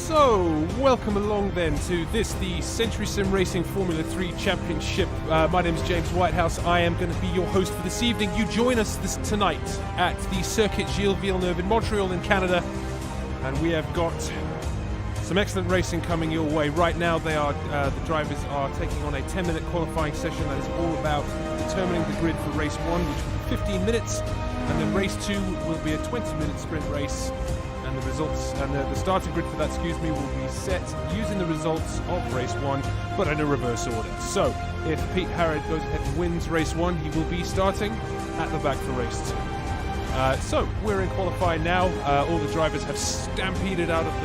So, welcome along then to this, the Century Sim Racing Formula 3 Championship. My name is James Whitehouse. I am going to be your host for this evening. You join us tonight at the Circuit Gilles Villeneuve in Montreal in Canada. And we have got some excellent racing coming your way. Right now, the drivers are taking on a 10-minute qualifying session that is all about determining the grid for race 1, which will be 15 minutes. And then race 2 will be a 20-minute sprint race. And the results and the starting grid for that, will be set using the results of race 1, but in a reverse order. So, if Pete Harrod goes ahead and wins race 1, he will be starting at the back for race 2. So, we're in qualifying now. All the drivers have stampeded out of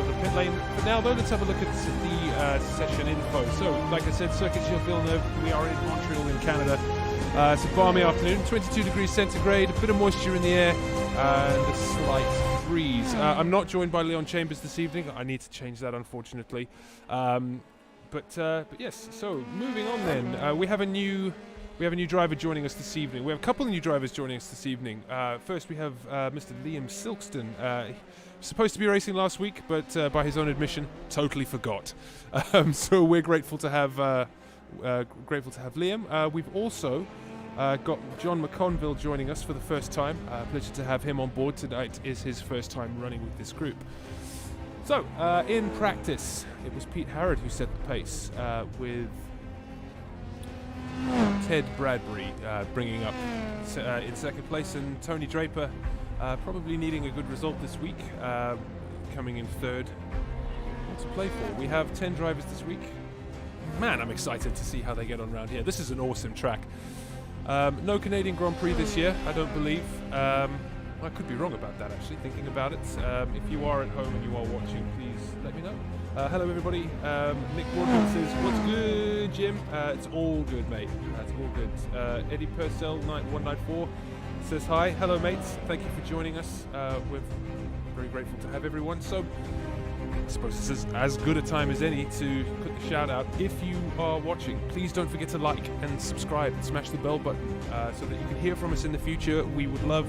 the pit lane. But now, though, let's have a look at the session info. So, like I said, Circuit Gilles Villeneuve, we are in Montreal in Canada. It's a balmy afternoon, 22 degrees centigrade, a bit of moisture in the air, and a slight breeze. I'm not joined by Leon Chambers this evening. I need to change that, unfortunately. But yes. So moving on, then we have a new driver joining us this evening. We have a couple of new drivers joining us this evening. First, we have Mr. Liam Silkston. Supposed to be racing last week, but by his own admission, totally forgot. So we're grateful to have Liam. We've also got John Mcconville joining us for the first time. Pleasure to have him on board. Tonight is his first time running with this group. So, in practice, it was Pete Harrod who set the pace with Ted Bradbury bringing up in second place, and Tony Draper probably needing a good result this week, coming in third. What to play for? We have 10 drivers this week. Man, I'm excited to see how they get on around here. This is an awesome track. No Canadian Grand Prix this year, I don't believe. I could be wrong about that, actually, thinking about it. If you are at home and you are watching, please let me know. Hello, everybody. Nick Broadman says, what's good, Jim? It's all good, mate. It's all good. Eddie Purcell, 9194, says hi. Hello, mates. Thank you for joining us. We're very grateful to have everyone. So, I suppose this is as good a time as any to put the shout out. If you are watching, please don't forget to like and subscribe and smash the bell button so that you can hear from us in the future. We would love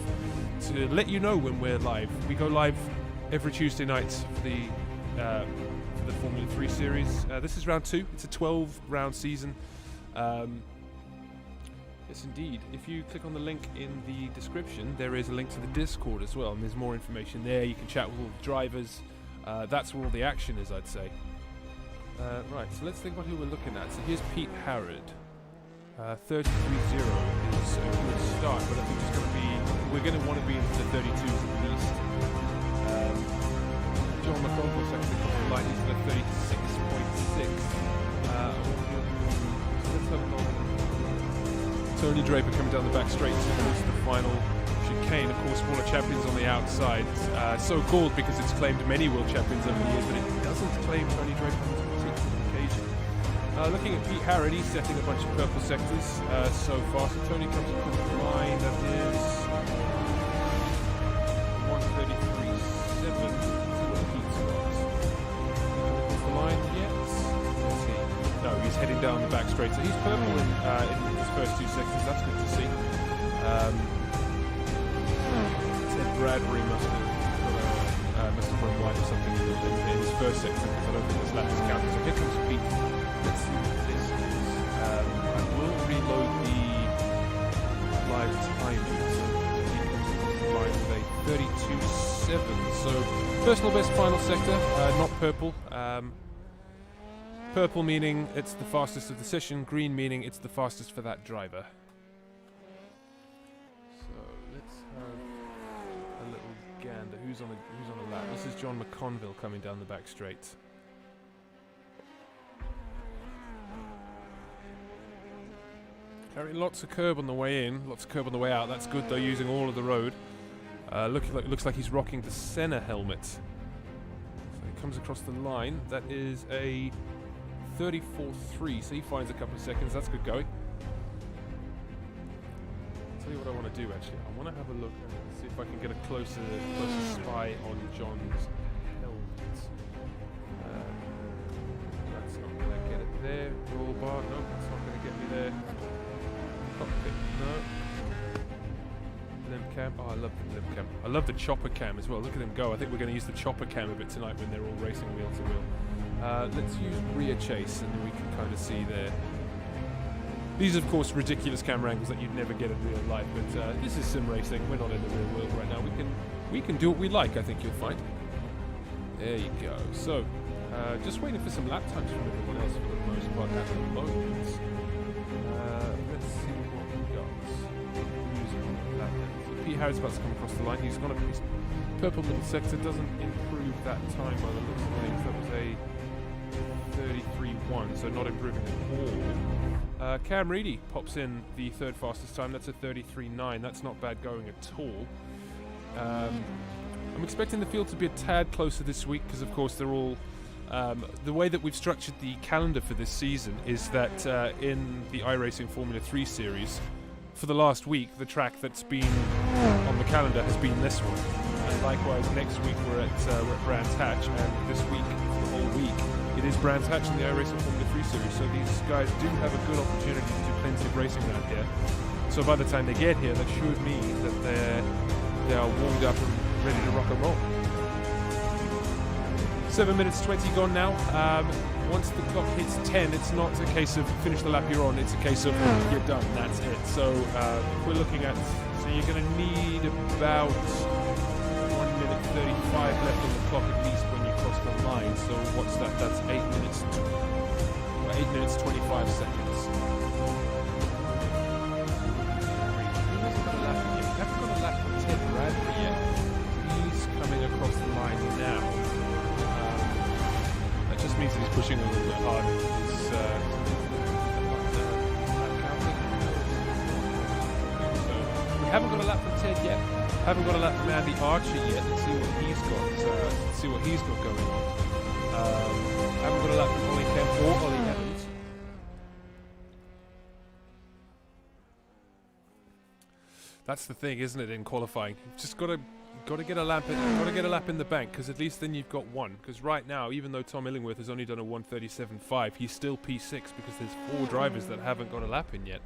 to let you know when we're live. We go live every Tuesday night for the Formula 3 series. This is round 2. It's a 12-round season. Yes, indeed. If you click on the link in the description, there is a link to the Discord as well, and there's more information there. You can chat with all the drivers. That's where all the action is, I'd say. Right, so let's think about who we're looking at. So here's Pete Harrod. 33-0 is a good start, but I think it's going to be... We're going to want to be into the 32s at least. John McConville's actually got the line. He's at 36.6. So let's have a look. Tony Draper coming down the back straight towards the final chicane. Of course, Formula Champions on the outside. So called because it's claimed many world champions over the years, but it doesn't claim Tony Draper on this particular occasion. Looking at Pete Harrod, he's setting a bunch of purple sectors so far. So Tony comes across the line. That is 133.7 to Pete's got. Across the line yet? Let's see. No, he's heading down the back straight. So he's purple in his first 2 sectors. That's good to see. Ted Bradbury must have run wide or something in his first sector, because I don't think this lap is counted. So here comes Pete. Let's see what this is. I will reload the live timing. So he comes across the line with a 32.7. So personal best final sector, not purple. Purple meaning it's the fastest of the session. Green meaning it's the fastest for that driver. Gander. Who's on a lap? This is John Mcconville coming down the back straight. Carrying lots of curb on the way in, lots of curb on the way out. That's good though, using all of the road. Looks like he's rocking the Senna helmet. So he comes across the line. That is a 34.3. So he finds a couple of seconds. That's good going. Tell you what I want to do actually. I want to have a look and see if I can get a closer spy on John's helmet. That's not going to get it there. Roll bar, no, that's not going to get me there. Cockpit, no. cam. Oh, I love the lip cam. I love the chopper cam as well. Look at them go. I think we're going to use the chopper cam a bit tonight when they're all racing wheel to wheel. Let's use rear chase, and then we can kind of see there. These are, of course, ridiculous camera angles that you'd never get in real life, but this is sim racing. We're not in the real world right now. We can do what we like, I think you'll find. There you go. So, just waiting for some lap times from everyone else for the most part at the moment. Let's see what we got. Who's on lap then? So Pete Harrod's about to come across the line. He's gone up his purple middle sector. Doesn't improve that time by the looks of things. That was a 33.1, so not improving at all. Cam Reedy pops in the third fastest time. That's a 33.9. That's not bad going at all. I'm expecting the field to be a tad closer this week because, of course, they're all... the way that we've structured the calendar for this season is that in the iRacing Formula 3 series, for the last week, the track that's been on the calendar has been this one. And likewise, next week we're at Brands Hatch, and this week, the whole week, it is Brands Hatch in the iRacing Formula 3 series. So these guys do have a good opportunity to do plenty of racing around here. So by the time they get here, that should mean that they are warmed up and ready to rock and roll. 7 minutes 20 gone now. Once the clock hits 10, it's not a case of finish the lap you're on, it's a case of you're done, that's it. So we're looking at, so you're going to need about 1 minute 35 left on the clock at least when you cross the line. So what's that? That's 8 minutes 25 seconds. We haven't got a lap from Ted Bradbury yet. He's coming across the line now. That just means that he's pushing a little bit harder. We haven't got a lap from Ted yet. Haven't got a lap from Andy Archer yet. Let's see what he's got. Going on. Haven't got a lap from Ollie Kemp or Ollie Evans. That's the thing, isn't it? In qualifying, you've just got to get a lap in the bank, because at least then you've got one. Because right now, even though Tom Illingworth has only done a 1:37.5, he's still P6 because there's 4 drivers that haven't got a lap in yet.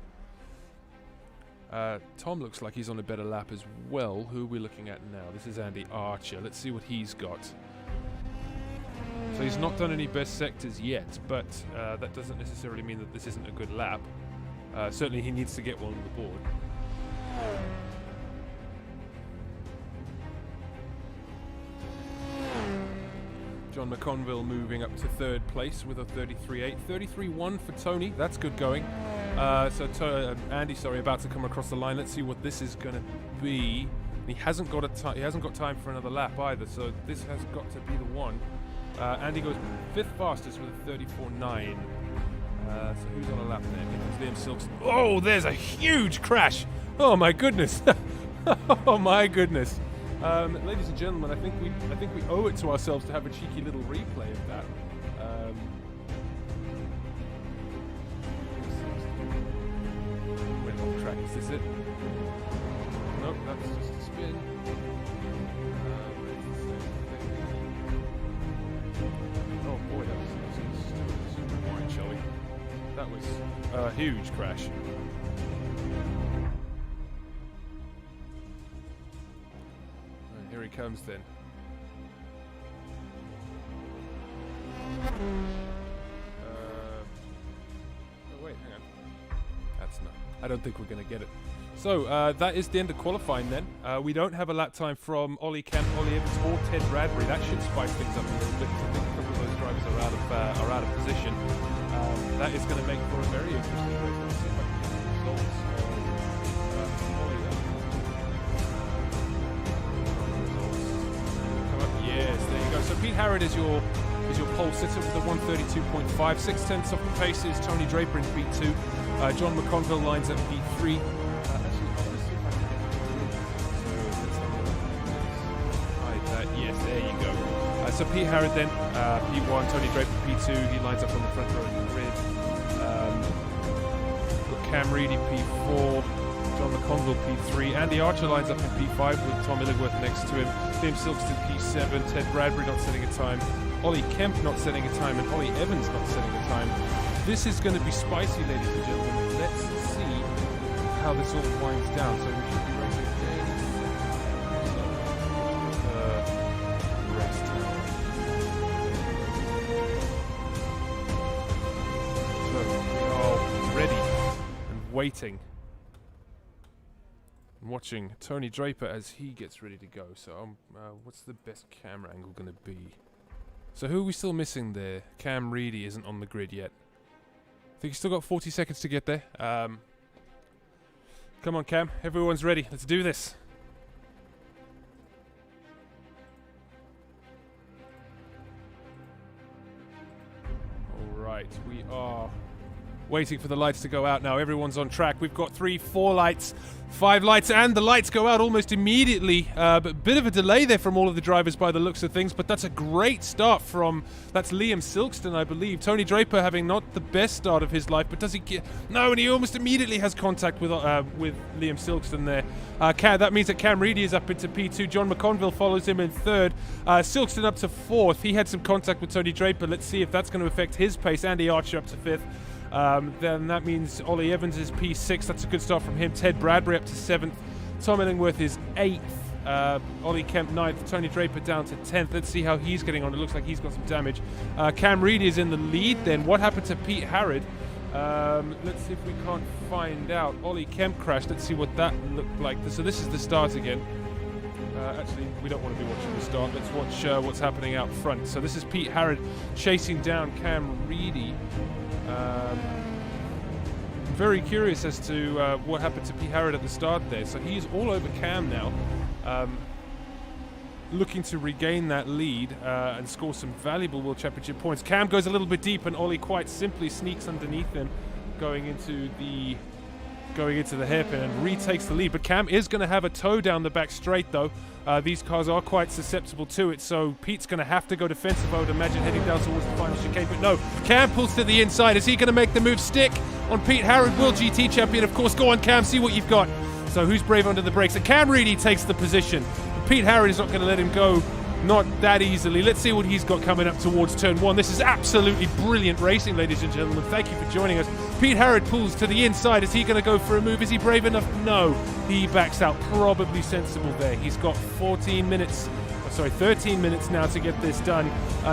Tom looks like he's on a better lap as well. Who are we looking at now? This is Andy Archer. Let's see what he's got. So he's not done any best sectors yet, but that doesn't necessarily mean that this isn't a good lap. Certainly he needs to get one on the board. John Mcconville moving up to third place with a 33.8. 33.1 for Tony. That's good going. Andy, about to come across the line. Let's see what this is going to be. He hasn't got time for another lap either, so this has got to be the one. Andy goes 5th fastest with a 34.9. So who's on a lap there? Liam Silks. Oh, there's a huge crash. Oh my goodness. Oh my goodness. Ladies and gentlemen, I think we owe it to ourselves to have a cheeky little replay of that. Went off track. Is this it? Nope, that's just a spin. Oh boy, that was super wide, shall we? That was a huge crash. Here he comes then. Oh wait, hang on. That's not. I don't think we're going to get it. So that is the end of qualifying then. We don't have a lap time from Ollie Kemp, Ollie Evans, or Ted Bradbury. That should spice things up a little bit. I think a couple of those drivers are out of position. That is going to make for a very interesting race. Let's see if I can get the results. Yes, there you go. So Pete Harrod is your pole sitter with a 132.5. 6/10 off the pace is Tony Draper in P2. John Mcconville lines at P3. Yes, there you go. So Pete Harrod then, P1, Tony Draper P2. He lines up on the front row of the grid. Got Cam Reedy P4. John Mcconville P3. Andy Archer lines up in P5 with Tom Illingworth next to him. Liam Silkston P7. Ted Bradbury not setting a time. Ollie Kemp not setting a time. And Ollie Evans not setting a time. This is going to be spicy, ladies and gentlemen. Let's see how this all winds down. So we should be racing any second waiting. I'm watching Tony Draper as he gets ready to go. So what's the best camera angle going to be? So who are we still missing there? Cam Reedy isn't on the grid yet. I think he's still got 40 seconds to get there. Come on, Cam. Everyone's ready. Let's do this. Alright, we are waiting for the lights to go out now. Everyone's on track. We've got 3, 4 lights, 5 lights, and the lights go out almost immediately. But a bit of a delay there from all of the drivers by the looks of things, but that's a great start from, that's Liam Silkston, I believe. Tony Draper having not the best start of his life, but does he get, no, and he almost immediately has contact with Liam Silkston there. That means that Cam Reedy is up into P2. John Mcconville follows him in 3rd. Silkston up to 4th. He had some contact with Tony Draper. Let's see if that's going to affect his pace. Andy Archer up to 5th. Then that means Ollie Evans is P6. That's a good start from him. Ted Bradbury up to 7th. Tom Illingworth is 8th. Ollie Kemp 9th. Tony Draper down to 10th. Let's see how he's getting on. It looks like he's got some damage. Cam Reedy is in the lead then. What happened to Pete Harrod? Let's see if we can't find out. Ollie Kemp crashed. Let's see what that looked like. So this is the start again. Actually, we don't want to be watching the start. Let's watch what's happening out front. So this is Pete Harrod chasing down Cam Reedy. Very curious as to what happened to Pete Harrod at the start there. So he's all over Cam now, looking to regain that lead and score some valuable World Championship points. Cam goes a little bit deep, and Ollie quite simply sneaks underneath him, going into the hairpin and retakes the lead. But Cam is going to have a tow down the back straight, though. These cars are quite susceptible to it, so Pete's going to have to go defensive, I would imagine, heading down towards the final chicane. But no, Cam pulls to the inside. Is he going to make the move stick on Pete Harrod, World GT champion? Of course. Go on, Cam, see what you've got. So who's brave under the brakes? And Cam Reedy takes the position. But Pete Harrod is not going to let him go, not that easily. Let's see what he's got coming up towards turn 1. This is absolutely brilliant racing, ladies and gentlemen. Thank you for joining us. Pete Harrod pulls to the inside. Is he going to go for a move? Is he brave enough? No. He backs out. Probably sensible there. He's got 13 minutes now to get this done.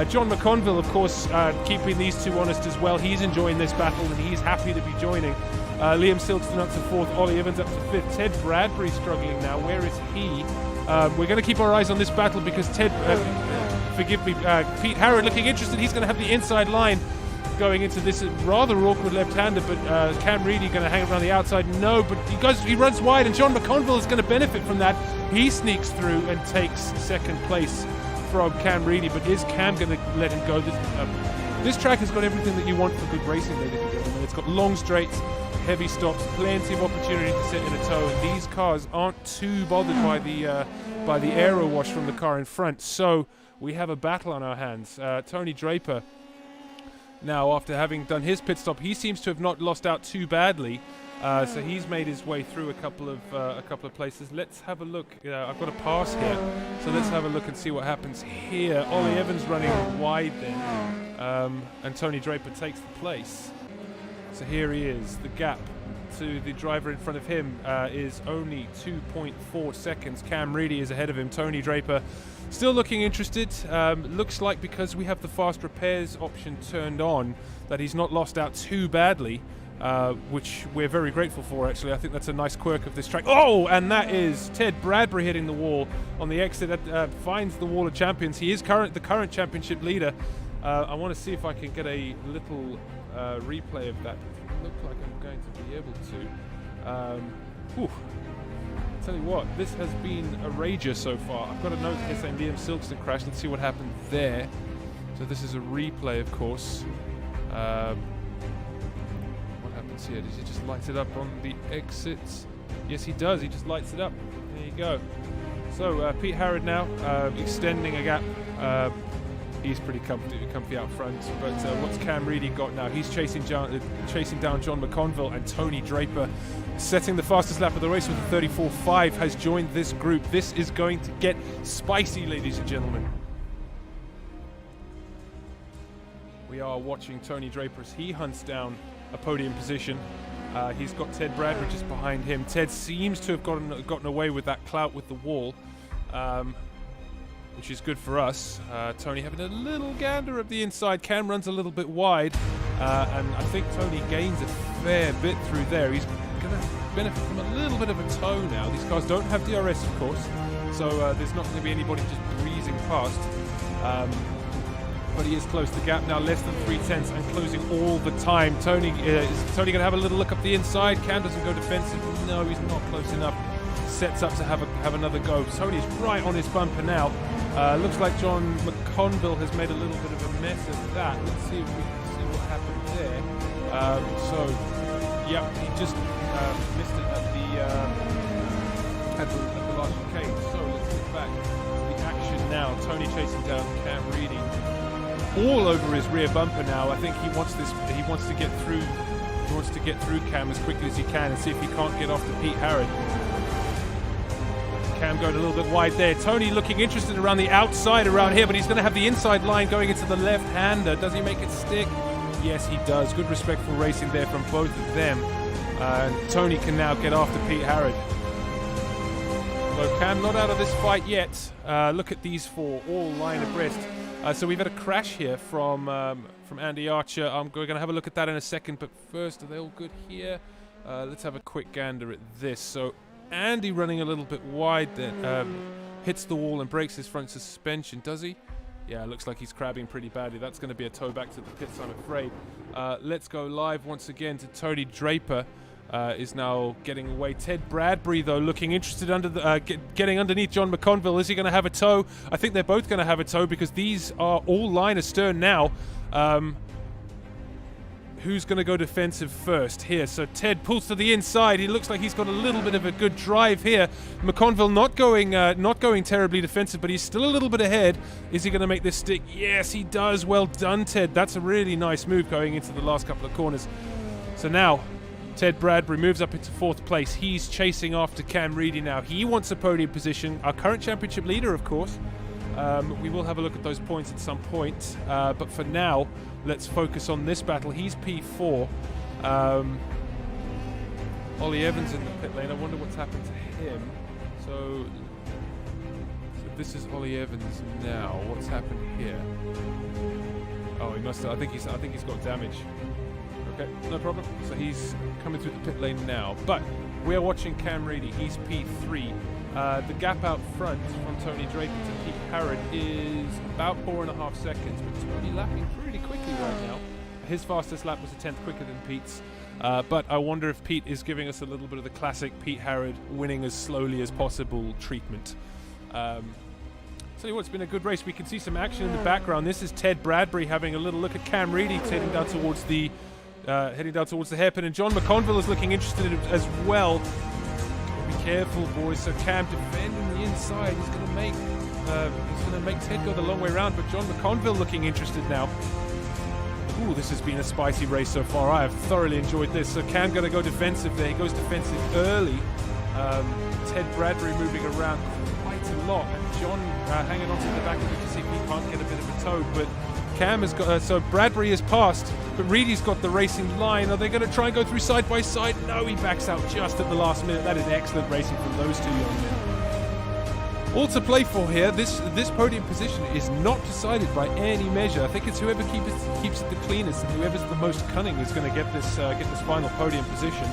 John Mcconville, of course, keeping these two honest as well. He's enjoying this battle and he's happy to be joining. Liam Silkston up to 4th. Ollie Evans up to 5th. Ted Bradbury struggling now. Where is he? We're going to keep our eyes on this battle because Pete Harrod looking interested. He's going to have the inside line going into this rather awkward left-hander, but Cam Reedy going to hang around the outside. No, but he runs wide, and John Mcconville is going to benefit from that. He sneaks through and takes 2nd place from Cam Reedy, but is Cam going to let him go? This track has got everything that you want for good racing, ladies and gentlemen. It's got long straights, heavy stops, plenty of opportunity to set in a tow, and these cars aren't too bothered by the aero wash from the car in front. So we have a battle on our hands. Tony Draper, now after having done his pit stop, he seems to have not lost out too badly. So he's made his way through a couple of places. Let's have a look. I've got a pass here, so let's have a look and see what happens here. Ollie Evans running wide then, and Tony Draper takes the place. So here he is. The gap to the driver in front of him is only 2.4 seconds. Cam Reedy is ahead of him. Tony Draper still looking interested. Looks like because we have the fast repairs option turned on that he's not lost out too badly, which we're very grateful for, actually. I think that's a nice quirk of this track. Oh, and that is Ted Bradbury hitting the wall on the exit. That finds the wall of champions. He is the current championship leader. I want to see if I can get a little replay of that. Doesn't look like I'm going to be able to. Tell you what, this has been a rager so far. I've got a note here saying Liam Silkston crashed. Let's see what happened there. So this is a replay, of course. What happens here? Does he just light it up on the exits? Yes, he does. He just lights it up. There you go. So Pete Harrod now extending a gap. He's pretty comfy out front. But what's Cam Reedy got now? He's chasing down John Mcconville, and Tony Draper, setting the fastest lap of the race with a 34.5, has joined this group. This is going to get spicy, ladies and gentlemen. We are watching Tony Draper as he hunts down a podium position. He's got Ted Bradbury just behind him. Ted seems to have gotten away with that clout with the wall, which is good for us. Tony having a little gander of the inside. Cam runs a little bit wide, and I think Tony gains a fair bit through there. He's going going to benefit from a little bit of a tow now. These cars don't have DRS, of course, so there's not going to be anybody just breezing past. But he is close. The gap now less than 3/10 and closing all the time. Tony is Tony going to have a little look up the inside. Cam doesn't go defensive. No, he's not close enough. Sets up to have another go. Tony's right on his bumper now. Looks like John Mcconville has made a little bit of a mess of that. Let's see if we can see what happened there. Yeah, he just missed it at the last chicane. So let's get back to the action now. Tony chasing down Cam Reedy, all over his rear bumper now. I think he wants to get through. He wants to get through Cam as quickly as he can and see if he can't get off to Pete Harrod. Cam going a little bit wide there. Tony looking interested around the outside around here, but he's going to have the inside line going into the left-hander. Does he make it stick? Yes, he does. Good respectful racing there from both of them. Tony can now get after Pete Harrod. So Cam not out of this fight yet. Look at these four, all line abreast. So we've had a crash here from Andy Archer. We're going to have a look at that in a second, but first, are they all good here? Let's have a quick gander at this. So Andy running a little bit wide then, hits the wall and breaks his front suspension, does he? Yeah, looks like he's crabbing pretty badly. That's going to be a tow back to the pits, I'm afraid. Let's go live once again to Tony Draper. Is now getting away. Ted Bradbury, though, looking interested under the getting underneath John Mcconville. Is he going to have a tow? I think they're both going to have a tow because these are all line astern now. Who's going to go defensive first here? So Ted pulls to the inside. He looks like he's got a little bit of a good drive here. Mcconville not going terribly defensive, but he's still a little bit ahead. Is he going to make this stick? Yes, he does. Well done, Ted. That's a really nice move going into the last couple of corners. So now Ted Bradbury moves up into 4th place. He's chasing after Cam Reedy now. He wants a podium position. Our current championship leader, of course. We will have a look at those points at some point. But for now, let's focus on this battle. He's P4. Ollie Evans in the pit lane. I wonder what's happened to him. So this is Ollie Evans now. What's happened here? Oh, he must have, I think he's got damage. Okay, no problem. So he's coming through the pit lane now. But we are watching Cam Reedy. He's P3. The gap out front from Tony Draper to Pete Harrod is about 4.5 seconds. But Tony lapping pretty quickly right now. His fastest lap was a 10th quicker than Pete's. But I wonder if Pete is giving us a little bit of the classic Pete Harrod winning as slowly as possible treatment. Tell you what, it's been a good race. We can see some action in the background. This is Ted Bradbury having a little look at Cam Reedy heading down towards the hairpin, and John Mcconville is looking interested as well. Be careful, boys. So Cam defending the inside. He's going to make Ted go the long way around, but John Mcconville looking interested now. Ooh, this has been a spicy race so far. I have thoroughly enjoyed this. So Cam going to go defensive there. He goes defensive early. Ted Bradbury moving around quite a lot, and John hanging on to the back of it to see if he can't get a bit of a tow. But Cam has got, so Bradbury is passed, but Reedy's got the racing line. Are they going to try and go through side by side? No, he backs out just at the last minute. That is excellent racing from those two young men. All to play for here. This podium position is not decided by any measure. I think it's whoever keeps it the cleanest and whoever's the most cunning is going to get this final podium position.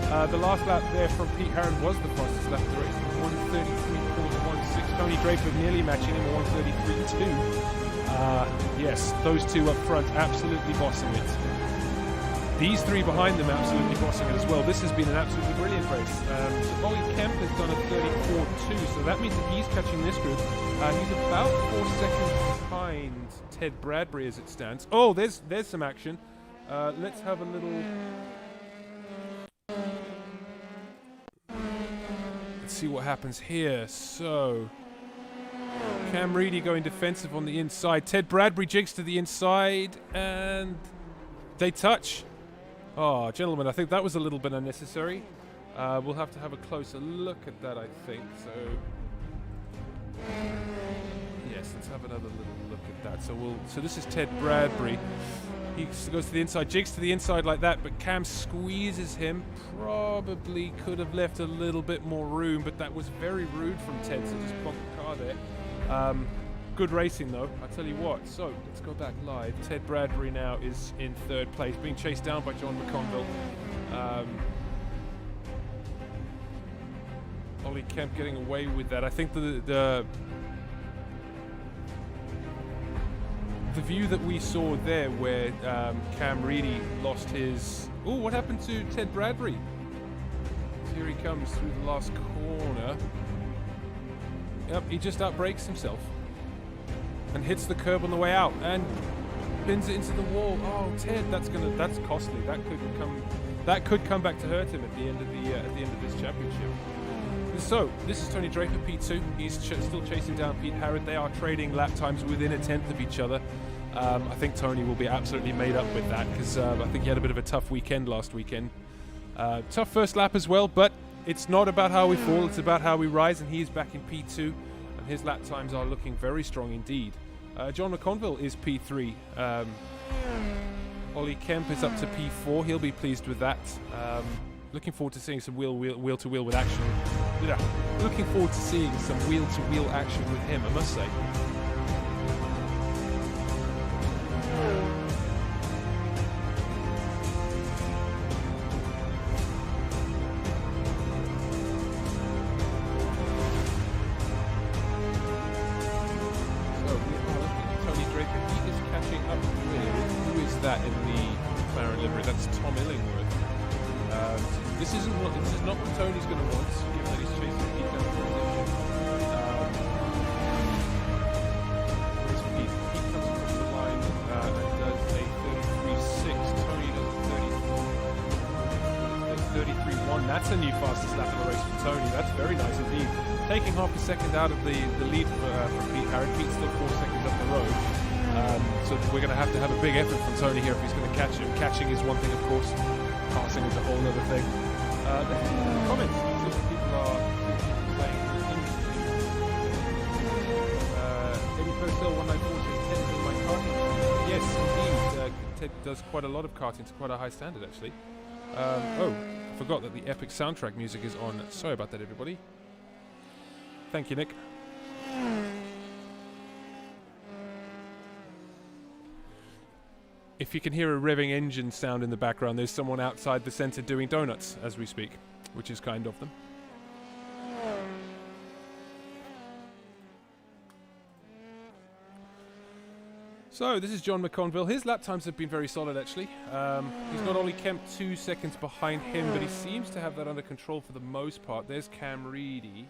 The last lap there from Pete Harrod was the fastest lap of the race, 1:33.16. Tony Draper nearly matching him at 1:33.2. Yes, those two up front absolutely bossing it. These three behind them absolutely bossing it as well. This has been an absolutely brilliant race. So Ollie Kemp has done a 34.2, so that means that he's catching this group. He's about 4 seconds behind Ted Bradbury as it stands. Oh, there's some action. Let's have a little... Let's see what happens here. So... Cam Reedy going defensive on the inside. Ted Bradbury jigs to the inside, and they touch. Oh, gentlemen, I think that was a little bit unnecessary. We'll have to have a closer look at that, I think. So, yes, let's have another little look at that. So this is Ted Bradbury. He goes to the inside, jigs to the inside like that, but Cam squeezes him. Probably could have left a little bit more room, but that was very rude from Ted to just plonk the car there. Good racing though, I tell you what. So let's go back live. Ted Bradbury now is in 3rd place, being chased down by John Mcconville. Ollie Kemp getting away with that. I think the view that we saw there where Cam Reedy lost his... Oh, what happened to Ted Bradbury? So here he comes through the last corner. Yep, he just outbrakes himself and hits the curb on the way out and pins it into the wall. Oh, Ted, that's costly. That could come back to hurt him at the end of this championship. So this is Tony Draper, P2. He's still chasing down Pete Harrod. They are trading lap times within a tenth of each other. I think Tony will be absolutely made up with that because I think he had a bit of a tough weekend last weekend. Tough first lap as well, but it's not about how we fall, it's about how we rise, and he is back in P2, and his lap times are looking very strong indeed. John Mcconville is P3. Ollie Kemp is up to P4. He'll be pleased with that. Looking forward to seeing some wheel-to-wheel with action. Yeah, looking forward to seeing some wheel-to-wheel action with him, I must say. That in the McLaren livery, that's Tom Illingworth. This is not what Tony's going to want, given that he's chasing Pete down the position. Pete comes across the line and does a 33.6. Tony does a 33.1. That's a new fastest lap of the race for Tony. That's very nice indeed. Taking half a second out of the lead from Pete Harrod. Pete's still 4 seconds up the road. So we're going to have a big effort from Tony here if he's going to catch him. Catching is one thing, of course. Passing is a whole other thing. Let's see the comments. Let's see what people are saying. Eddie Purcell 194 says Ted is in my karting. Yes, indeed. Ted does quite a lot of karting to quite a high standard, actually. Oh, I forgot that the epic soundtrack music is on. Sorry about that, everybody. Thank you, Nick. If you can hear a revving engine sound in the background, there's someone outside the centre doing donuts as we speak, which is kind of them. So this is John Mcconville. His lap times have been very solid, actually. He's got Ollie Kemp 2 seconds behind him, but he seems to have that under control for the most part. There's Cam Reedy.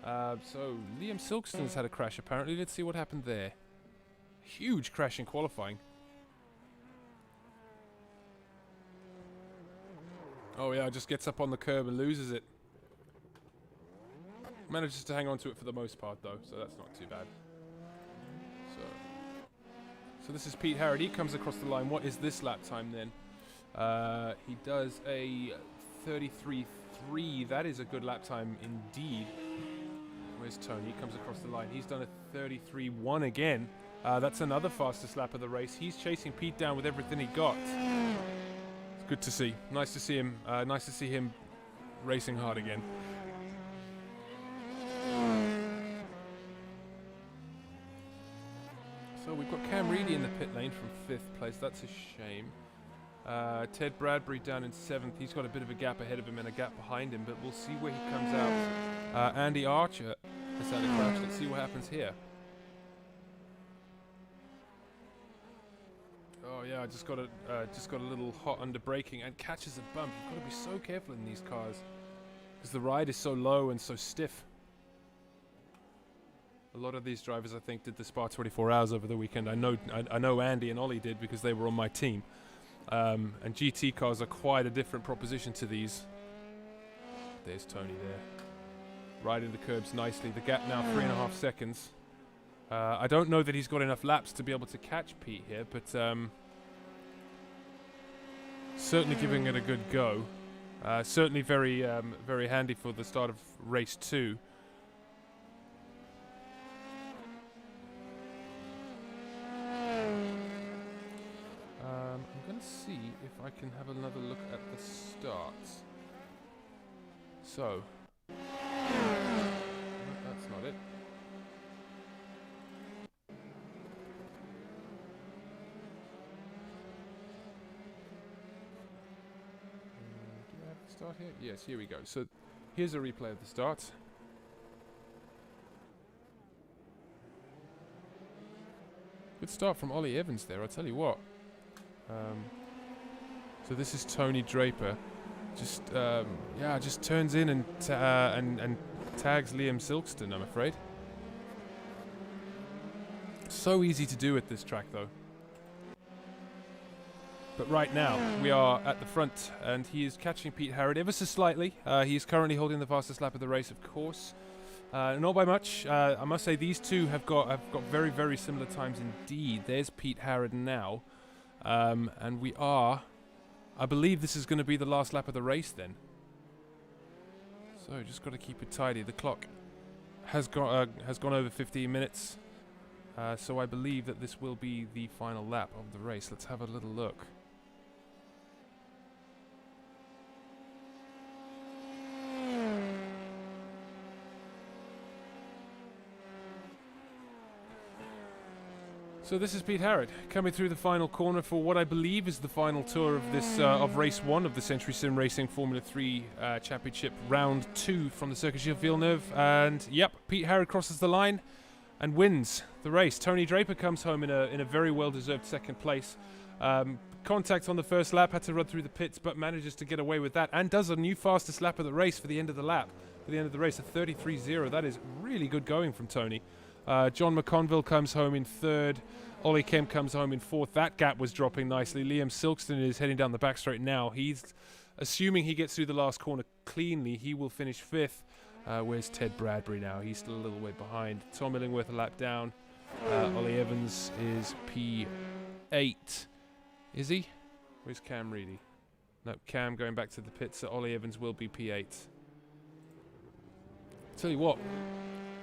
So Liam Silkston's had a crash, apparently. Let's see what happened there. Huge crash in qualifying. Oh yeah, just gets up on the curb and loses it. Manages to hang on to it for the most part though, so that's not too bad. So this is Pete Harrod. He comes across the line. What is this lap time then? He does a 33.3. That is a good lap time indeed. Where's Tony? He comes across the line. He's done a 33.1 again. That's another fastest lap of the race. He's chasing Pete down with everything he got. Good to see. Nice to see him. Nice to see him racing hard again. So we've got Cam Reedy in the pit lane from 5th place. That's a shame. Ted Bradbury down in 7th. He's got a bit of a gap ahead of him and a gap behind him, but we'll see where he comes out. Andy Archer has had a crash. Let's see what happens here. Oh yeah, I just got a little hot under braking and catches a bump. You've got to be so careful in these cars because the ride is so low and so stiff. A lot of these drivers, I think, did the Spa 24 Hours over the weekend. I know Andy and Ollie did because they were on my team. And GT cars are quite a different proposition to these. There's Tony there, riding the curbs nicely. The gap now 3.5 seconds. I don't know that he's got enough laps to be able to catch Pete here, but certainly giving it a good go. Certainly very handy for the start of race 2. I'm going to see if I can have another look at the starts. So, no, that's not it. Do I have the start here? Yes, here we go. So, here's a replay of the start. Good start from Ollie Evans there, I'll tell you what. So this is Tony Draper. Just turns in and tags Liam Silkston, I'm afraid. So easy to do at this track, though. But right now, we are at the front, and he is catching Pete Harrod ever so slightly. He is currently holding the fastest lap of the race, of course. Not by much. I must say these two have got very, very similar times indeed. There's Pete Harrod now. And we are... I believe this is going to be the last lap of the race then. So just got to keep it tidy. The clock has gone over 15 minutes. So I believe that this will be the final lap of the race. Let's have a little look. So this is Pete Harrod coming through the final corner for what I believe is the final tour of this of race 1 of the Century Sim Racing Formula 3 Championship, round 2 from the Circuit Gilles Villeneuve. And yep, Pete Harrod crosses the line and wins the race. Tony Draper comes home in a very well-deserved second place. Contact on the first lap, had to run through the pits, but manages to get away with that and does a new fastest lap of the race for the end of the lap. For the end of the race, a 33.0. That is really good going from Tony. John Mcconville comes home in third. Ollie Kemp comes home in fourth. That gap was dropping nicely. Liam Silkston is heading down the back straight now. He's assuming he gets through the last corner cleanly. He will finish fifth. Where's Ted Bradbury now? He's still a little way behind. Tom Illingworth a lap down. Ollie Evans is P8. Is he? Where's Cam Reedy? No, Cam going back to the pits. So Ollie Evans will be P8. Tell you what.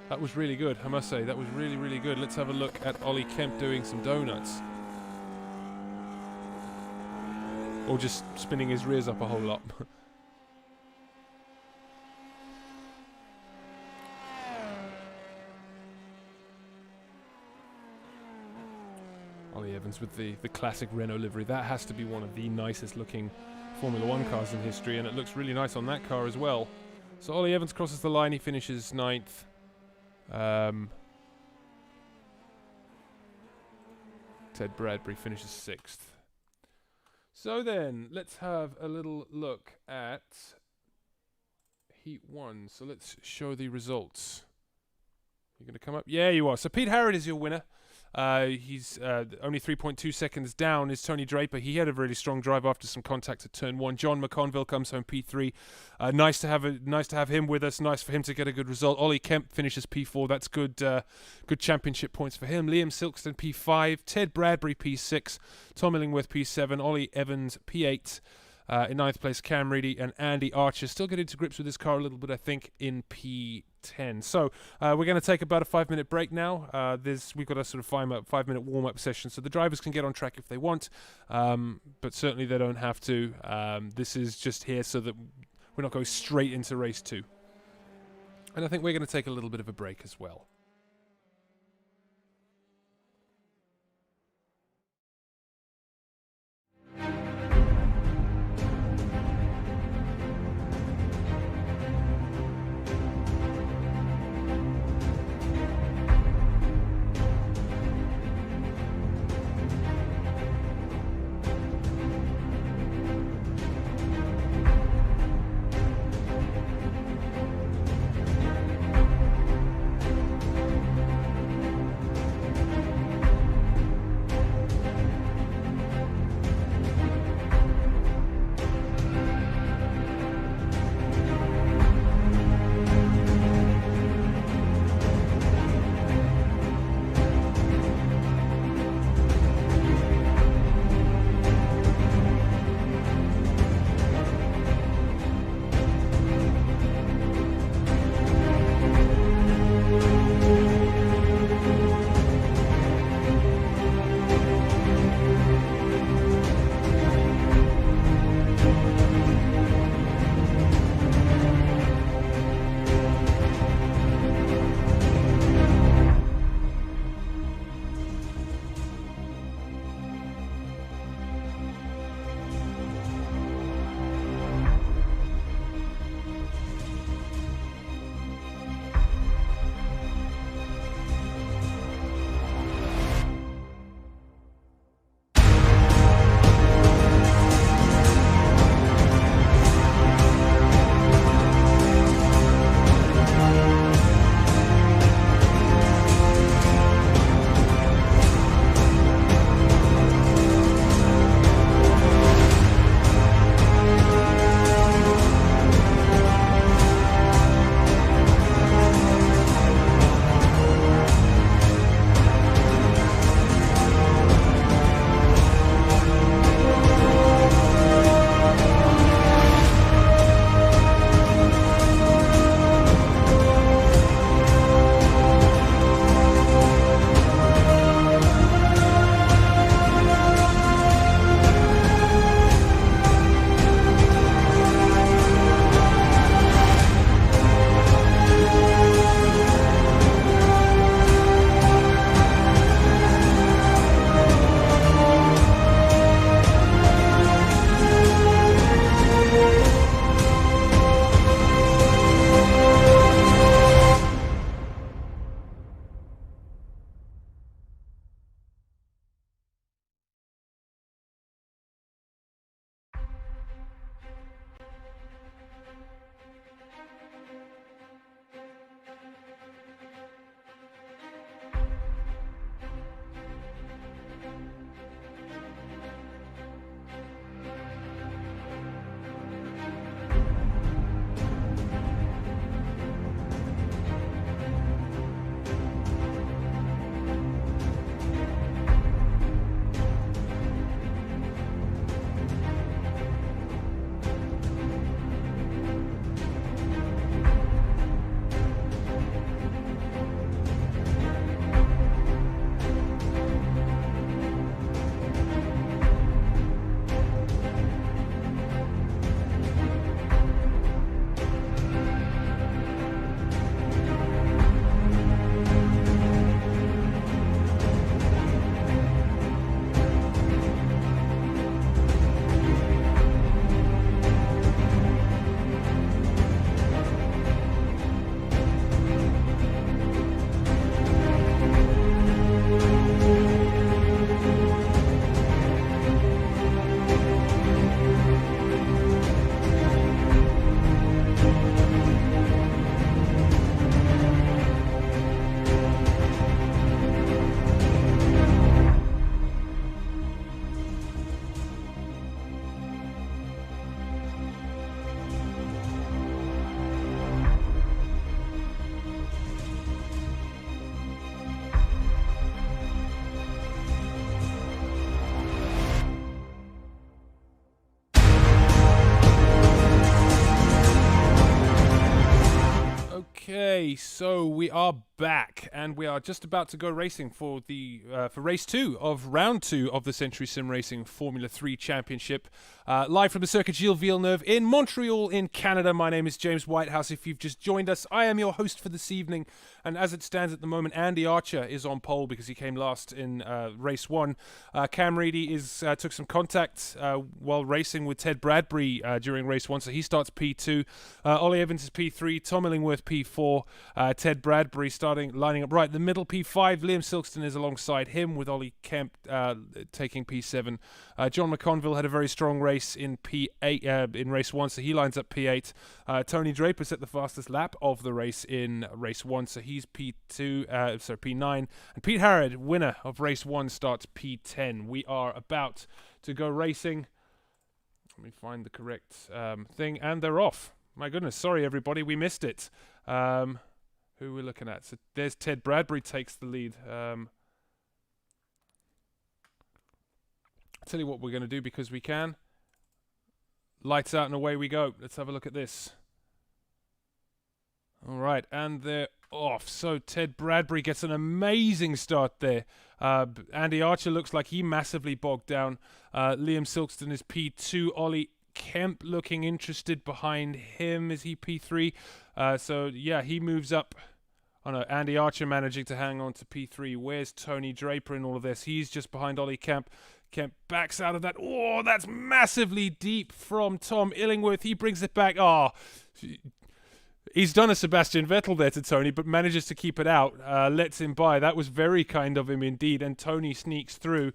That was really good, I must say. That was really, really good. Let's have a look at Ollie Kemp doing some donuts. Or just spinning his rears up a whole lot. Ollie Evans with the classic Renault livery. That has to be one of the nicest looking Formula 1 cars in history, and it looks really nice on that car as well. So Ollie Evans crosses the line. He finishes 9th. Ted Bradbury finishes 6th. So then, let's have a little look at Heat 1. So let's show the results. You're going to come up? Yeah, you are. So Pete Harrod is your winner. He's only 3.2 seconds down is Tony Draper. He had a really strong drive after some contact at turn 1. John Mcconville comes home P3. Nice to have him with us. Nice for him to get a good result. Ollie Kemp finishes P4. That's good championship points for him. Liam Silkston P5. Ted Bradbury P6. Tom Illingworth P7. Ollie Evans P8. In 9th place, Cam Reedy and Andy Archer. Still getting to grips with this car a little bit, I think, in P10. So we're going to take about a 5-minute break now. We've got a sort of 5-minute warm-up session, so the drivers can get on track if they want, but certainly they don't have to. This is just here so that we're not going straight into race 2. And I think we're going to take a little bit of a break as well. Okay, so we are back, and we are just about to go racing for the for race 2 of round 2 of the Century Sim Racing Formula 3 Championship, live from the Circuit Gilles Villeneuve in Montreal in Canada. My name is James Whitehouse. If you've just joined us, I am your host for this evening, and as it stands at the moment, Andy Archer is on pole because he came last in race 1. Cam Reedy took some contact while racing with Ted Bradbury during race 1, so he starts P2. Ollie Evans is P3, Tom Illingworth P4, Ted Bradbury lining up right. The middle P5, Liam Silkston is alongside him with Ollie Kemp taking P7. John Mcconville had a very strong race in P8 in race 1, so he lines up P8. Tony Draper set the fastest lap of the race in race 1, so he's P9. And Pete Harrod, winner of race 1, starts P10. We are about to go racing. Let me find the correct thing, and they're off. My goodness, sorry everybody, we missed it. Who we're looking at? So there's Ted Bradbury takes the lead. I'll tell you what we're going to do because we can. Lights out and away we go. Let's have a look at this. All right, and they're off. So Ted Bradbury gets an amazing start there. Andy Archer looks like he massively bogged down. Liam Silkston is P2. Ollie Kemp looking interested behind him. Is he P3? So yeah, he moves up. Oh no, Andy Archer managing to hang on to P3. Where's Tony Draper in all of this? He's just behind Ollie Kemp. Kemp backs out of that. Oh, that's massively deep from Tom Illingworth. He brings it back. Oh, he's done a Sebastian Vettel there to Tony, but manages to keep it out. Lets him by. That was very kind of him indeed. And Tony sneaks through.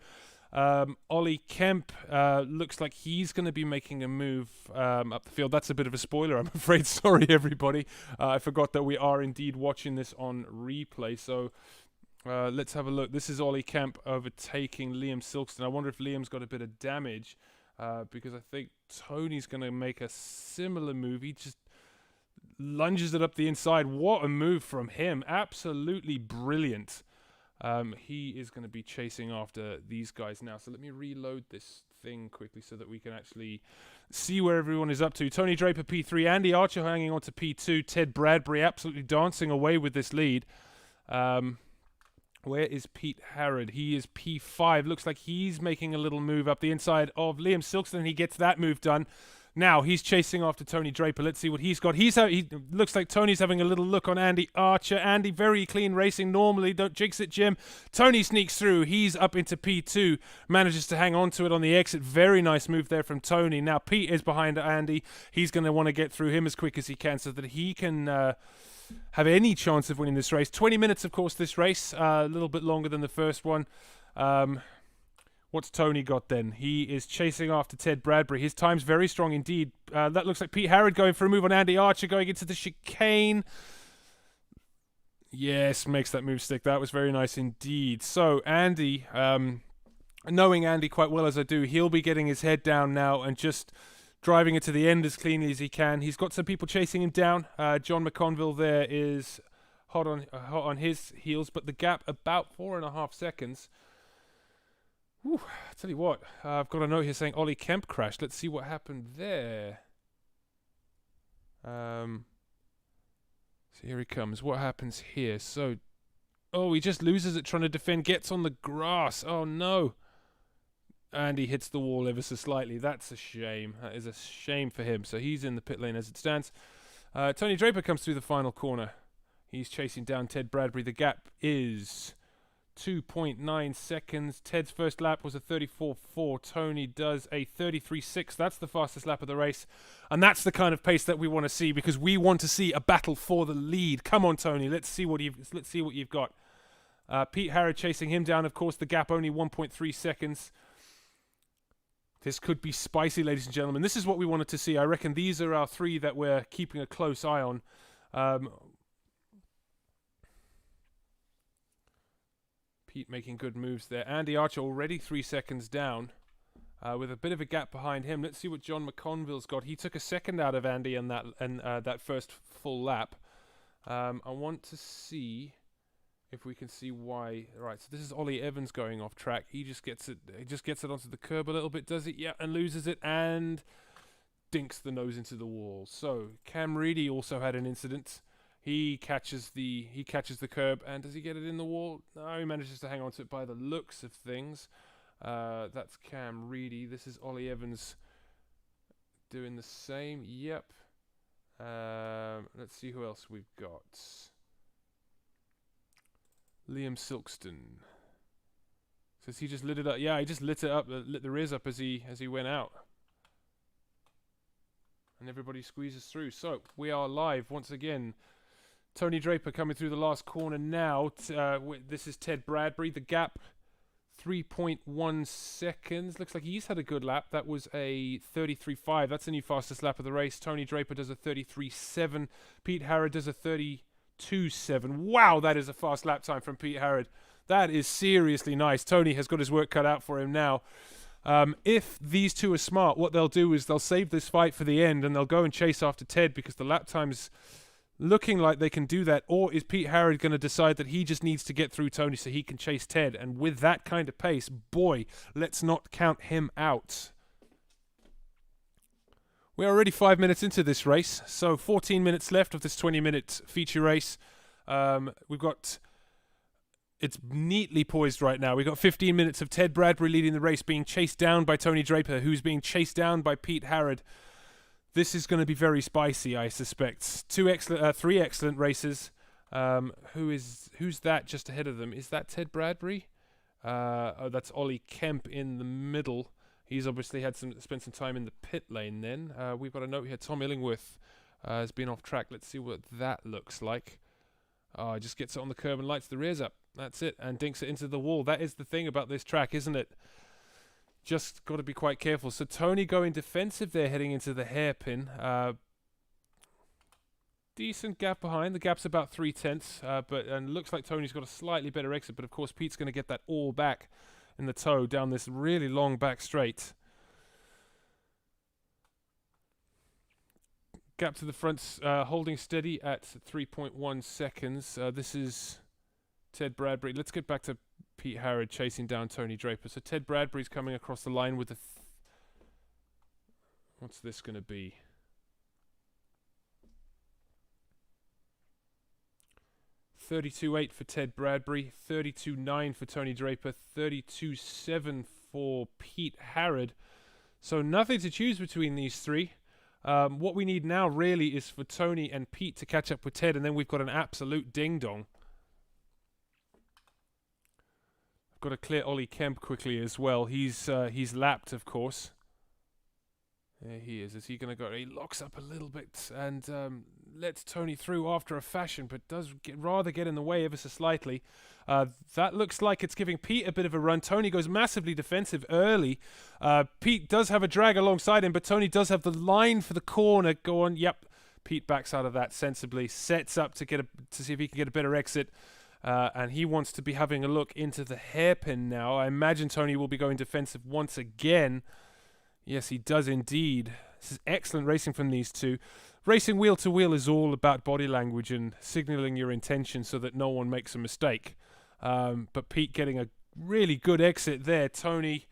Ollie Kemp looks like he's going to be making a move up the field. That's a bit of a spoiler, I'm afraid. Sorry, everybody. I forgot that we are indeed watching this on replay. So let's have a look. This is Ollie Kemp overtaking Liam Silkston. I wonder if Liam's got a bit of damage because I think Tony's going to make a similar move. He just lunges it up the inside. What a move from him. Absolutely brilliant. He is going to be chasing after these guys now. So let me reload this thing quickly so that we can actually see where everyone is up to. Tony Draper P3, Andy Archer hanging on to P2, Ted Bradbury absolutely dancing away with this lead. Where is Pete Harrod? He is P5. Looks like he's making a little move up the inside of Liam Silkston. He gets that move done. Now he's chasing after Tony Draper. Let's see what he's got. He looks like Tony's having a little look on Andy Archer. Andy very clean racing normally. Don't jinx it, Jim. Tony sneaks through. He's up into P2. Manages to hang on to it on the exit. Very nice move there from Tony. Now Pete is behind Andy. He's going to want to get through him as quick as he can so that he can have any chance of winning this race. 20 minutes, of course, this race. A little bit longer than the first one. What's Tony got then? He is chasing after Ted Bradbury. His time's very strong indeed. That looks like Pete Harrod going for a move on Andy Archer, going into the chicane. Yes, makes that move stick. That was very nice indeed. So Andy, knowing Andy quite well as I do, he'll be getting his head down now and just driving it to the end as cleanly as he can. He's got some people chasing him down. John Mcconville there is hot on his heels, but the gap about 4.5 seconds. Whew, I tell you what, I've got a note here saying Ollie Kemp crashed. Let's see what happened there. So here he comes. What happens here? So, he just loses it trying to defend. Gets on the grass. Oh no! And he hits the wall ever so slightly. That's a shame. That is a shame for him. So he's in the pit lane as it stands. Tony Draper comes through the final corner. He's chasing down Ted Bradbury. The gap is 2.9 seconds. Ted's first lap was a 34.4. Tony does a 33.6. That's the fastest lap of the race. And that's the kind of pace that we want to see because we want to see a battle for the lead. Come on, Tony. Let's see what you've got. Pete Harrod chasing him down. Of course, the gap only 1.3 seconds. This could be spicy, ladies and gentlemen. This is what we wanted to see. I reckon these are our three that we're keeping a close eye on. Pete making good moves there. Andy Archer already 3 seconds down with a bit of a gap behind him. Let's see what John Mcconville's got. He took a second out of Andy in that first full lap. I want to see if we can see why. Right, so this is Ollie Evans going off track. He just gets it onto the curb a little bit, does it? Yeah, and loses it and dinks the nose into the wall. So Cam Reedy also had an incident. He catches the curb, and does he get it in the wall? No, he manages to hang on to it by the looks of things. That's Cam Reedy. This is Ollie Evans doing the same. Yep. Let's see who else we've got. Liam Silkston. Says he just lit it up. Yeah, he just lit it up, lit the rears up as he went out. And everybody squeezes through. So we are live once again. Tony Draper coming through the last corner now. This is Ted Bradbury. The gap, 3.1 seconds. Looks like he's had a good lap. That was a 33.5. That's the new fastest lap of the race. Tony Draper does a 33.7. Pete Harrod does a 32.7. Wow, that is a fast lap time from Pete Harrod. That is seriously nice. Tony has got his work cut out for him now. If these two are smart, what they'll do is they'll save this fight for the end and they'll go and chase after Ted because the lap time's looking like they can do that. Or is Pete Harrod going to decide that he just needs to get through Tony so he can chase Ted? And with that kind of pace, boy, let's not count him out. We're already 5 minutes into this race, so 14 minutes left of this 20-minute feature race. We've got... It's neatly poised right now. We've got 15 minutes of Ted Bradbury leading the race, being chased down by Tony Draper, who's being chased down by Pete Harrod. This is going to be very spicy, I suspect. Three excellent races. Who's that just ahead of them? Is that Ted Bradbury? Oh, that's Ollie Kemp in the middle. He's obviously spent some time in the pit lane then. We've got a note here. Tom Illingworth has been off track. Let's see what that looks like. Just gets it on the curb and lights the rears up. That's it, and dinks it into the wall. That is the thing about this track, isn't it? Just got to be quite careful. So Tony going defensive there, heading into the hairpin. Decent gap behind. The gap's about 0.3, and looks like Tony's got a slightly better exit. But of course, Pete's going to get that all back in the toe down this really long back straight. Gap to the front, holding steady at 3.1 seconds. This is Ted Bradbury. Let's get back to Pete Harrod chasing down Tony Draper. So Ted Bradbury's coming across the line with a... What's this going to be? 32.8 for Ted Bradbury, 32.9 for Tony Draper, 32.7 for Pete Harrod. So nothing to choose between these three. What we need now really is for Tony and Pete to catch up with Ted, and then we've got an absolute ding-dong. I've got to clear Ollie Kemp quickly as well. He's lapped, of course. There he is. Is he going to go? He locks up a little bit and lets Tony through after a fashion, but does rather get in the way ever so slightly. That looks like it's giving Pete a bit of a run. Tony goes massively defensive early. Pete does have a drag alongside him, but Tony does have the line for the corner. Go on. Yep. Pete backs out of that sensibly, sets up to see if he can get a better exit. And he wants to be having a look into the hairpin now. I imagine Tony will be going defensive once again. Yes, he does indeed. This is excellent racing from these two. Racing wheel to wheel is all about body language and signaling your intention so that no one makes a mistake. But Pete getting a really good exit there. Tony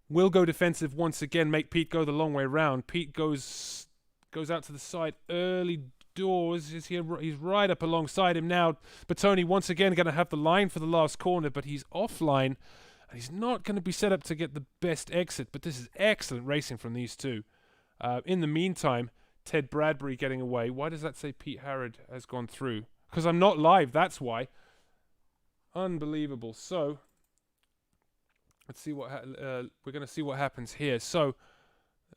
will go defensive once again, make Pete go the long way round. Pete goes out to the side early doors. He's right up alongside him now. But Tony once again going to have the line for the last corner, but he's offline. And he's not going to be set up to get the best exit, but this is excellent racing from these two. In the meantime, Ted Bradbury getting away. Why does that say Pete Harrod has gone through? Because I'm not live, that's why. Unbelievable. So, let's see what we're going to see what happens here. So,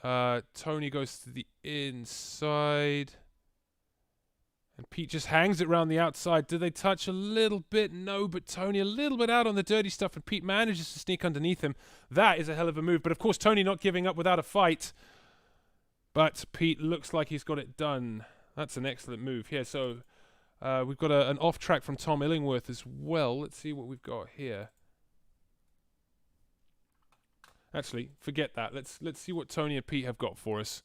Tony goes to the inside. And Pete just hangs it around the outside. Do they touch a little bit? No, but Tony a little bit out on the dirty stuff, and Pete manages to sneak underneath him. That is a hell of a move. But, of course, Tony not giving up without a fight. But Pete looks like he's got it done. That's an excellent move here. So we've got an off track from Tom Illingworth as well. Let's see what we've got here. Actually, forget that. Let's see what Tony and Pete have got for us.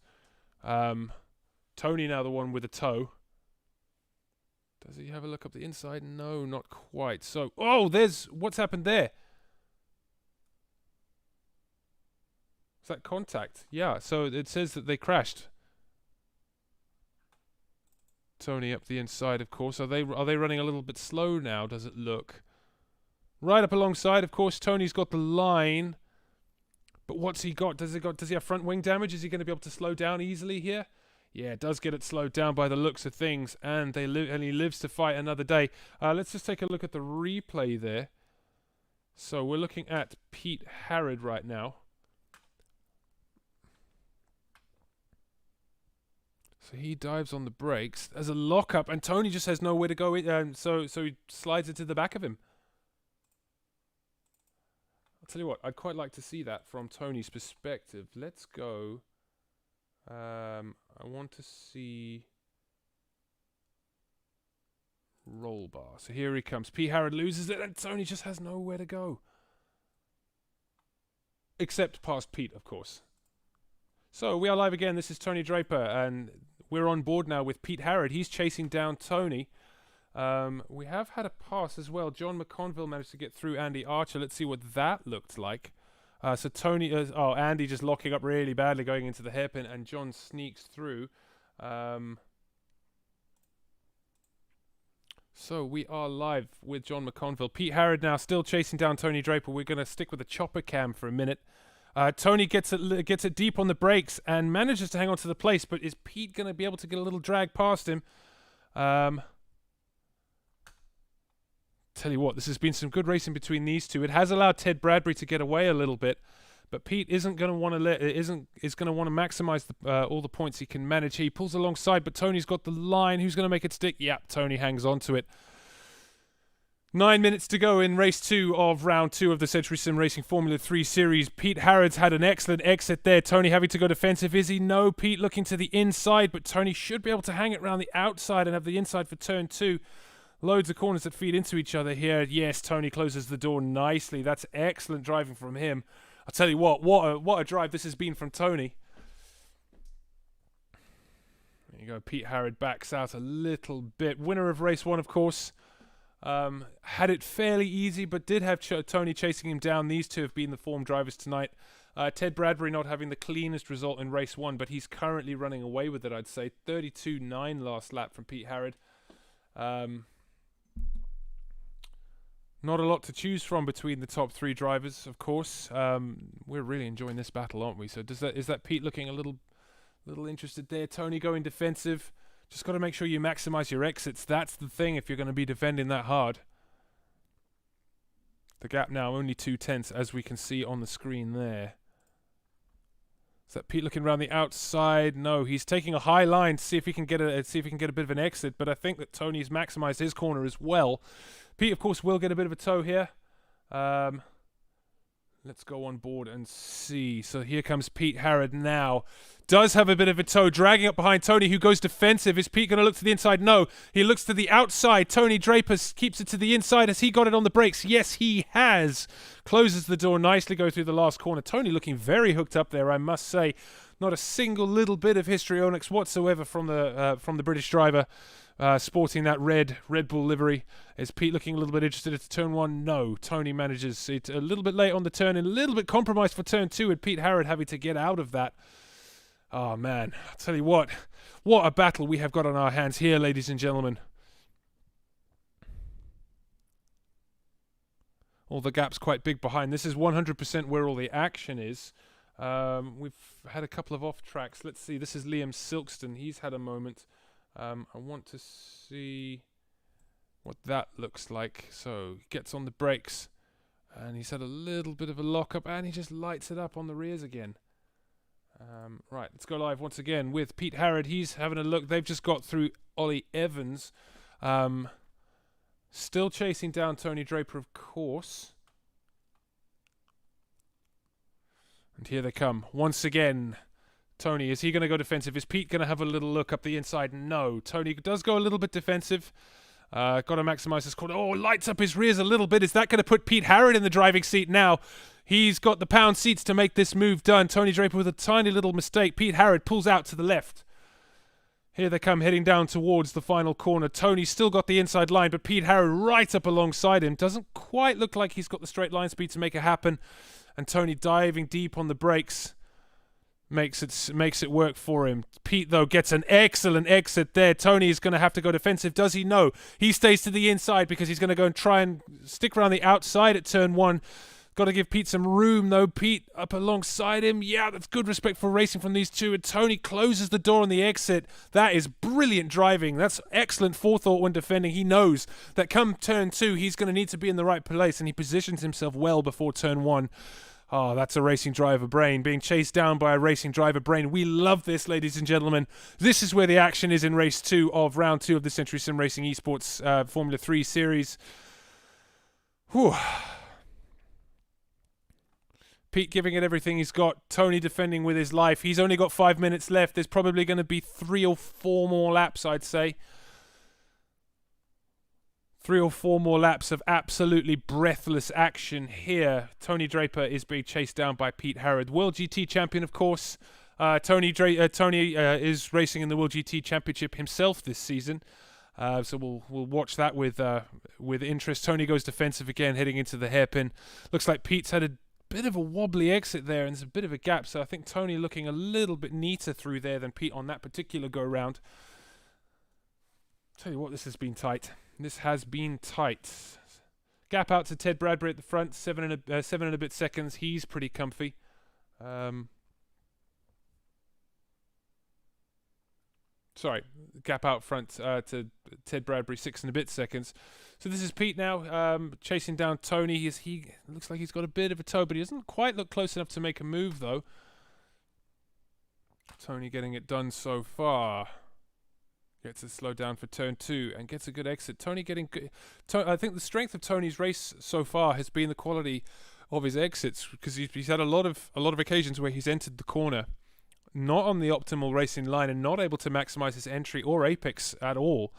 Tony now the one with a toe. Does he have a look up the inside? No, not quite. So, what's happened there? Is that contact? Yeah, so it says that they crashed. Tony up the inside, of course. Are they running a little bit slow now, does it look? Right up alongside, of course, Tony's got the line. But what's he got? Does he have front wing damage? Is he going to be able to slow down easily here? Yeah, it does get it slowed down by the looks of things, and he lives to fight another day. Let's just take a look at the replay there. So we're looking at Pete Harrod right now. So he dives on the brakes. There's a lockup, and Tony just has nowhere to go in, so he slides into the back of him. I'll tell you what, I'd quite like to see that from Tony's perspective. Let's go. I want to see roll bar. So here he comes. Pete Harrod loses it, and Tony just has nowhere to go. Except past Pete, of course. So we are live again. This is Tony Draper, and we're on board now with Pete Harrod. He's chasing down Tony. We have had a pass as well. John Mcconville managed to get through Andy Archer. Let's see what that looked like. So Tony, Andy just locking up really badly going into the hairpin, and John sneaks through. So we are live with John Mcconville. Pete Harrod now still chasing down Tony Draper. We're going to stick with the chopper cam for a minute. Tony gets it deep on the brakes and manages to hang on to the place, but is Pete going to be able to get a little drag past him? Tell you what, this has been some good racing between these two. It has allowed Ted Bradbury to get away a little bit, but Pete isn't going to want to is going to want to maximize all the points he can manage. He pulls alongside, but Tony's got the line. Who's going to make it stick? Yep, Tony hangs on to it. 9 minutes to go in race 2 of round 2 of the Century Sim Racing Formula 3 series. Pete Harrod's had an excellent exit there. Tony having to go defensive. Is he? No. Pete looking to the inside, but Tony should be able to hang it around the outside and have the inside for turn 2. Loads of corners that feed into each other here. Yes, Tony closes the door nicely. That's excellent driving from him. I'll tell you what a drive this has been from Tony. There you go. Pete Harrod backs out a little bit. Winner of race 1, of course. Had it fairly easy, but did have Tony chasing him down. These two have been the form drivers tonight. Ted Bradbury not having the cleanest result in race 1, but he's currently running away with it, I'd say. 32.9 last lap from Pete Harrod. Not a lot to choose from between the top 3 drivers, of course. We're really enjoying this battle, aren't we? So is that Pete looking a little interested there? Tony going defensive. Just got to make sure you maximize your exits. That's the thing if you're going to be defending that hard. The gap now only 2/10, as we can see on the screen there. Is that Pete looking around the outside? No, he's taking a high line to see if he can get a bit of an exit. But I think that Tony's maximized his corner as well. Pete, of course, will get a bit of a tow here. Let's go on board and see. So here comes Pete Harrod now. Does have a bit of a tow, dragging up behind Tony, who goes defensive. Is Pete going to look to the inside? No. He looks to the outside. Tony Draper keeps it to the inside. Has he got it on the brakes? Yes, he has. Closes the door nicely, go through the last corner. Tony looking very hooked up there, I must say. Not a single little bit of histrionics whatsoever from the British driver. Sporting that red Bull livery. Is Pete looking a little bit interested at turn 1? No. Tony manages it a little bit late on the turn and a little bit compromised for turn 2, and Pete Harrod having to get out of that. Oh, man. I'll tell you what a battle we have got on our hands here, ladies and gentlemen. All the gaps quite big behind. This is 100% where all the action is. We've had a couple of off tracks. Let's see. This is Liam Silkston. He's had a moment. I want to see what that looks like. So he gets on the brakes, and he's had a little bit of a lock-up, and he just lights it up on the rears again. Right, let's go live once again with Pete Harrod. He's having a look. They've just got through Ollie Evans. Still chasing down Tony Draper, of course. And here they come once again. Tony, is he going to go defensive? Is Pete going to have a little look up the inside? No. Tony does go a little bit defensive. Got to maximize his corner. Oh, lights up his rears a little bit. Is that going to put Pete Harrod in the driving seat now? He's got the pound seats to make this move done. Tony Draper with a tiny little mistake. Pete Harrod pulls out to the left. Here they come, heading down towards the final corner. Tony's still got the inside line, but Pete Harrod right up alongside him. Doesn't quite look like he's got the straight line speed to make it happen. And Tony diving deep on the brakes. makes it work for him. Pete, though, gets an excellent exit there. Tony is going to have to go defensive. Does he? No. He stays to the inside because he's going to go and try and stick around the outside at turn 1. Got to give Pete some room, though. Pete up alongside him. Yeah, that's good respectful racing from these two. And Tony closes the door on the exit. That is brilliant driving. That's excellent forethought when defending. He knows that come turn 2, he's going to need to be in the right place, and he positions himself well before turn 1. Oh, that's a racing driver brain, being chased down by a racing driver brain. We love this, ladies and gentlemen. This is where the action is in race 2 of round 2 of the Century Sim Racing Esports Formula 3 series. Whew. Pete giving it everything he's got. Tony defending with his life. He's only got 5 minutes left. There's probably going to be 3 or 4 more laps, I'd say. 3 or 4 more laps of absolutely breathless action here. Tony Draper is being chased down by Pete Harrod. World GT champion, of course. Tony is racing in the World GT Championship himself this season. So we'll watch that with interest. Tony goes defensive again, heading into the hairpin. Looks like Pete's had a bit of a wobbly exit there, and there's a bit of a gap. So I think Tony looking a little bit neater through there than Pete on that particular go-round. Tell you what, this has been tight. This has been tight. Gap out to Ted Bradbury at the front, 7 and a bit seconds. He's pretty comfy. Sorry, gap out front to Ted Bradbury, 6 and a bit seconds. So this is Pete now, chasing down Tony. He looks like he's got a bit of a toe, but he doesn't quite look close enough to make a move, though. Tony getting it done so far. Gets it slowed down for turn 2 and gets a good exit. Tony getting good. I think the strength of Tony's race so far has been the quality of his exits, because he's had a lot of occasions where he's entered the corner not on the optimal racing line and not able to maximize his entry or apex at all.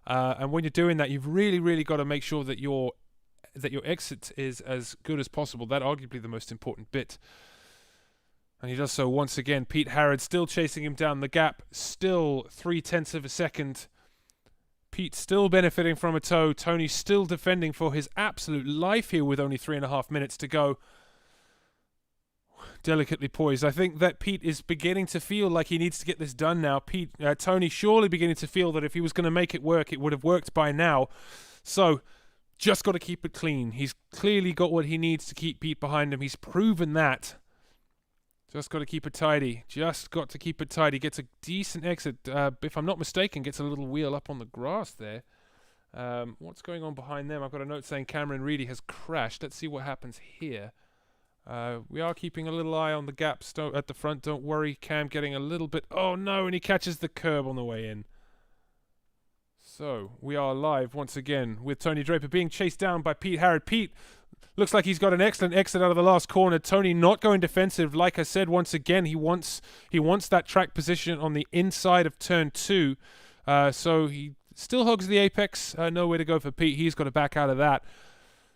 And when you're doing that, you've really got to make sure that your exit is as good as possible. That arguably the most important bit. And he does so once again. Pete Harrod still chasing him down the gap. Still 0.3 of a second. Pete still benefiting from a toe. Tony still defending for his absolute life here with only 3.5 minutes to go. Delicately poised. I think that Pete is beginning to feel like he needs to get this done now. Tony surely beginning to feel that if he was going to make it work, it would have worked by now. So, just got to keep it clean. He's clearly got what he needs to keep Pete behind him. He's proven that. Just got to keep it tidy. Just got to keep it tidy. Gets a decent exit. If I'm not mistaken, gets a little wheel up on the grass there. What's going on behind them? I've got a note saying Cameron Reedy has crashed. Let's see what happens here. We are keeping a little eye on the gaps at the front. Don't worry. Cam getting a little bit... Oh, no, and he catches the curb on the way in. So, we are live once again with Tony Draper being chased down by Pete Harrod. Pete looks like he's got an excellent exit out of the last corner. Tony not going defensive. Like I said, once again, he wants that track position on the inside of turn 2. So he still hogs the apex. Nowhere to go for Pete. He's got to back out of that.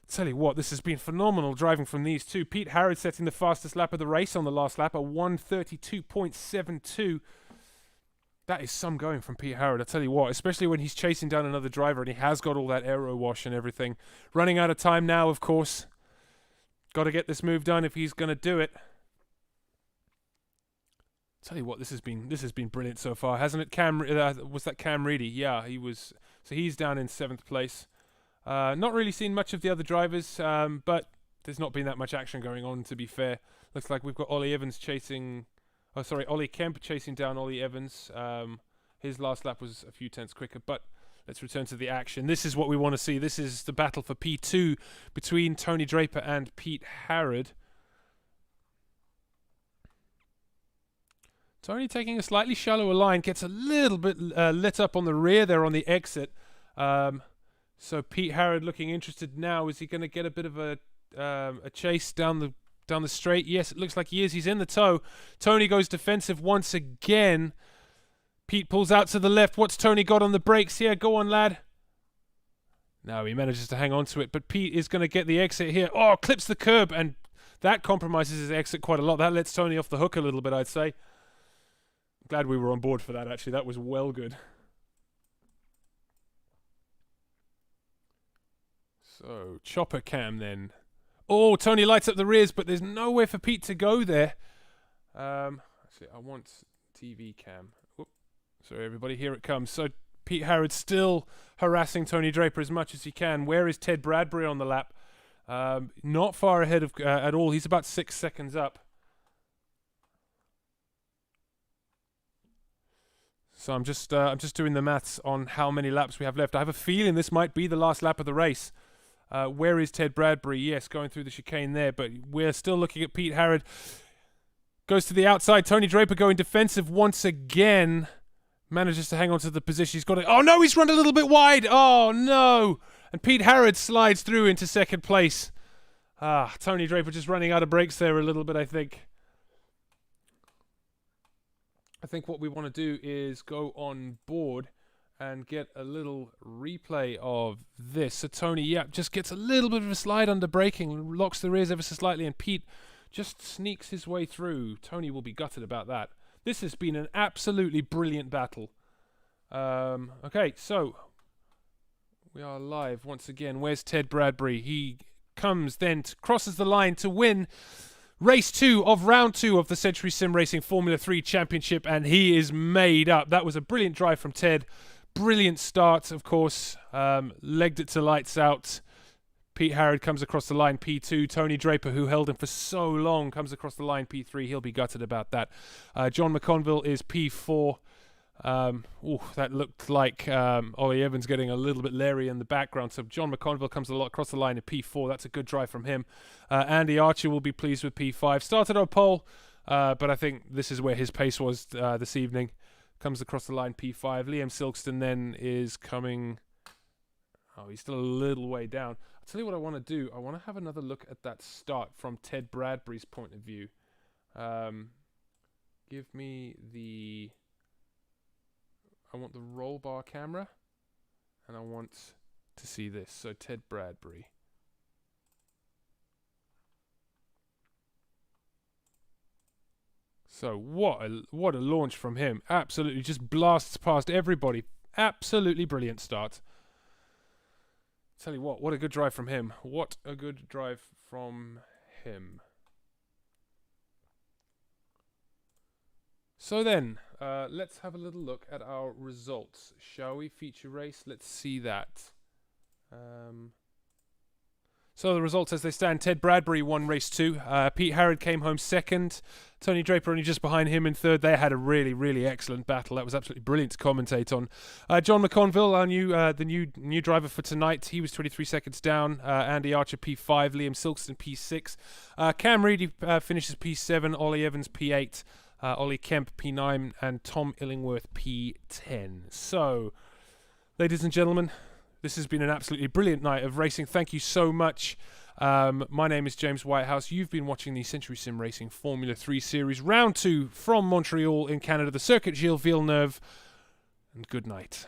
Tell you what, this has been phenomenal driving from these two. Pete Harrod setting the fastest lap of the race on the last lap, a 1:32.72. That is some going from Pete Harrod, I tell you what, especially when he's chasing down another driver and he has got all that aero wash and everything. Running out of time now, of course. Got to get this move done if he's going to do it. Tell you what, this has been brilliant so far, hasn't it? Was that Cam Reedy? Yeah, he was. So he's down in 7th place. Not really seen much of the other drivers, but there's not been that much action going on, to be fair. Looks like we've got Ollie Kemp chasing down Ollie Evans. His last lap was a few tenths quicker, but let's return to the action. This is what we want to see. This is the battle for P2 between Tony Draper and Pete Harrod. Tony taking a slightly shallower line, gets a little bit lit up on the rear there on the exit. So Pete Harrod looking interested now. Is he going to get a bit of a chase down the straight? Yes, it looks like he is. He's in the toe. Tony goes defensive once again. Pete pulls out to the left. What's Tony got on the brakes here? Go on, lad. No, he manages to hang on to it, but Pete is going to get the exit here. Oh, clips the curb, and that compromises his exit quite a lot. That lets Tony off the hook a little bit, I'd say. Glad we were on board for that, actually. That was well good. So, chopper cam then. Oh, Tony lights up the rears, but there's nowhere for Pete to go there. I want TV cam. Whoop. Sorry, everybody. Here it comes. So Pete Harrod still harassing Tony Draper as much as he can. Where is Ted Bradbury on the lap? Not far ahead of at all. He's about 6 seconds up. So I'm just doing the maths on how many laps we have left. I have a feeling this might be the last lap of the race. Where is Ted Bradbury? Yes, going through the chicane there, but we're still looking at Pete Harrod. Goes to the outside. Tony Draper going defensive once again. Manages to hang on to the position. He's got it. Oh no, he's run a little bit wide. Oh no. And Pete Harrod slides through into second place. Tony Draper just running out of brakes there a little bit, I think. I think what we want to do is go on board and get a little replay of this. So Tony, just gets a little bit of a slide under braking, locks the rears ever so slightly, and Pete just sneaks his way through. Tony will be gutted about that. This has been an absolutely brilliant battle. Okay, so we are live once again. Where's Ted Bradbury? He comes then, crosses the line to win race 2 of round 2 of the Century Sim Racing Formula 3 Championship, and he is made up. That was a brilliant drive from Ted. Brilliant start, of course. Legged it to lights out. Pete Harrod comes across the line, P2. Tony Draper, who held him for so long, comes across the line, P3. He'll be gutted about that. John Mcconville is P4. That looked like Ollie Evans getting a little bit leery in the background. So John Mcconville comes across the line in P4. That's a good drive from him. Andy Archer will be pleased with P5. Started on pole, but I think this is where his pace was this evening. Comes across the line, P5. Liam Silkston then is coming... Oh, he's still a little way down. I'll tell you what I want to do. I want to have another look at that start from Ted Bradbury's point of view. Give me the... I want the roll bar camera, and I want to see this. So Ted Bradbury. So what a launch from him. Absolutely just blasts past everybody. Absolutely brilliant start. Tell you what a good drive from him. What a good drive from him. So then, let's have a little look at our results, shall we? Feature race, let's see that. So the results as they stand: Ted Bradbury won race 2. Pete Harrod came home second. Tony Draper only just behind him in third. They had a really, really excellent battle. That was absolutely brilliant to commentate on. John Mcconville, our the new driver for tonight, he was 23 seconds down. Andy Archer P5, Liam Silkston P6. Cam Reedy finishes P7, Ollie Evans P8, Ollie Kemp P9, and Tom Illingworth P10. So, ladies and gentlemen, this has been an absolutely brilliant night of racing. Thank you so much. My name is James Whitehouse. You've been watching the Century Sim Racing Formula 3 Series, Round 2 from Montreal in Canada, the Circuit Gilles Villeneuve. And good night.